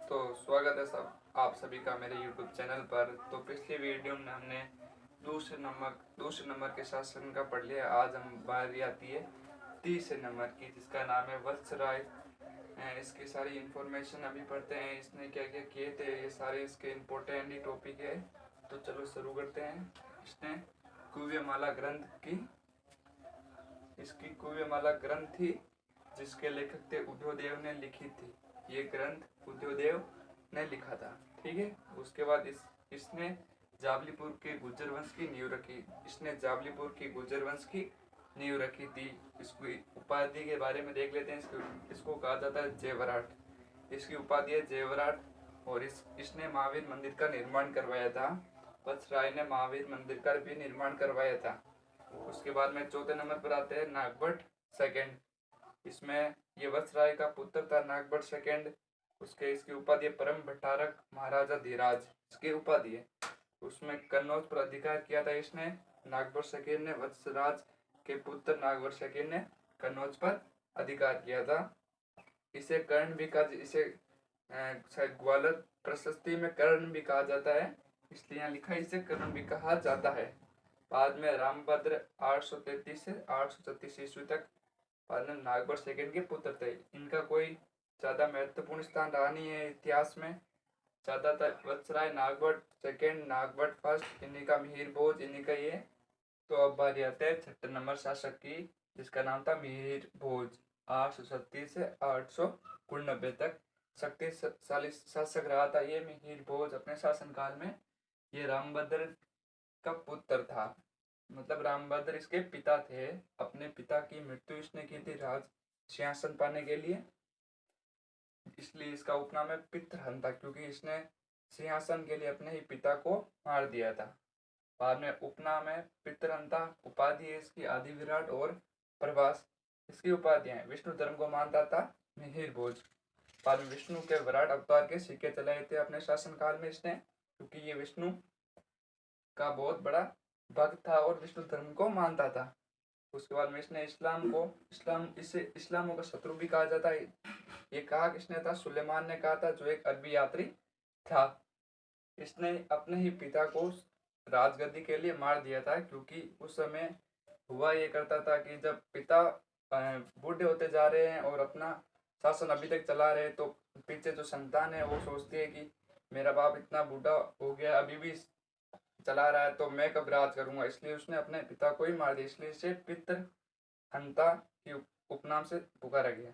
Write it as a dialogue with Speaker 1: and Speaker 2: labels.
Speaker 1: तो स्वागत है सब आप सभी का मेरे YouTube चैनल पर। तो पिछली वीडियो में हमने दूसरे नंबर के शासन का पढ़ लिया। आज हम बारी आती है तीसरे नंबर की, जिसका नाम है वत्सराय। इसकी सारी इंफॉर्मेशन अभी पढ़ते हैं, इसने क्या क्या किए थे, ये सारे इसके इम्पोर्टेंट ही टॉपिक है। तो चलो शुरू करते हैं। इसने कुव्यमाला ग्रंथ की इसकी कुव्यमाला ग्रंथ थी, जिसके लेखक थे उद्धवदेव ने लिखी थी। ये ग्रंथ उद्धवदेव ने लिखा था, ठीक है। उसके बाद इसने जाबलीपुर के गुर्जर वंश की नींव रखी। थी। इसकी उपाधि के बारे में देख लेते हैं। इसको कहा जाता है जयवराट। इसकी उपाधि है जयवराट। और इसने महावीर मंदिर का निर्माण करवाया था। वत्सराय ने महावीर मंदिर का भी निर्माण करवाया था। उसके बाद में चौथे नंबर पर आते हैं नागभट्ट सेकंड। इसमें ये वत्सराय का पुत्र था नागभट्ट सेकंड। इसकी उपाधि परम भट्टारक महाराजा धीराज, इसकी उपाधि है। उसमें कन्नौज पर अधिकार किया था इसने। नागभट्ट सेकंड ने वत्सराज के पुत्र नागभट्ट सेकंड ने कन्नौज पर अधिकार किया था। इसे कर्ण भी शायद ग्वालियर प्रशस्ति में कर्ण भी कहा जाता है, इसलिए यहाँ लिखा है इसे कर्ण भी कहा जाता है। बाद में रामभद्र 833 से 836 ईस्वी तक नागभट्ट सेकंड के पुत्र थे। इनका कोई ज्यादा महत्वपूर्ण स्थान रहा नहीं है इतिहास में। ज्यादातर वत्सराय, नागभट्ट सेकंड, नागभट्ट फर्स्ट, इन्हीं का मिहिर भोज, इन्हीं का ये। तो अब बारी आते हैं छठे नंबर शासक की, जिसका नाम था मिहिर भोज। 837 से 899 तक शक्तिशाली शासक रहा था ये मिहिर भोज। अपने शासनकाल में ये रामभद्र का पुत्र था, मतलब रामभद्र इसके पिता थे। अपने पिता की मृत्यु इसने की थी राज सिंहासन पाने के लिए, इसलिए इसका उपनाम है पितृहंता, क्योंकि इसने सिंहासन के लिए अपने ही पिता को मार दिया था। बाद में उपनाम है पितृहंता। उपाधि है इसकी आदि विराट और प्रभास, इसकी उपाधियां हैं। विष्णु धर्म को मानता था मिहिर भोज। बाद में विष्णु के विराट अवतार के सिक्के चलाए थे अपने शासनकाल में इसने, क्योंकि ये विष्णु का बहुत बड़ा भक्त था और विष्णु धर्म को मानता था। उसके बाद में इसने इस्लामों का शत्रु भी कहा जाता है। ये कहा किसने था? सुलेमान ने कहा था, जो एक अरबी यात्री था। इसने अपने ही पिता को राजगद्दी के लिए मार दिया था, क्योंकि उस समय हुआ ये करता था कि जब पिता बूढ़े होते जा रहे हैं और अपना शासन अभी तक चला रहे, तो पीछे जो संतान है वो सोचती है कि मेरा बाप इतना बूढ़ा हो गया, अभी भी चला रहा है, तो मैं कब राज करूंगा। इसलिए उसने अपने पिता को ही मार दिया, इसलिए इसे पितृहंता की उपनाम से पुकारा गया।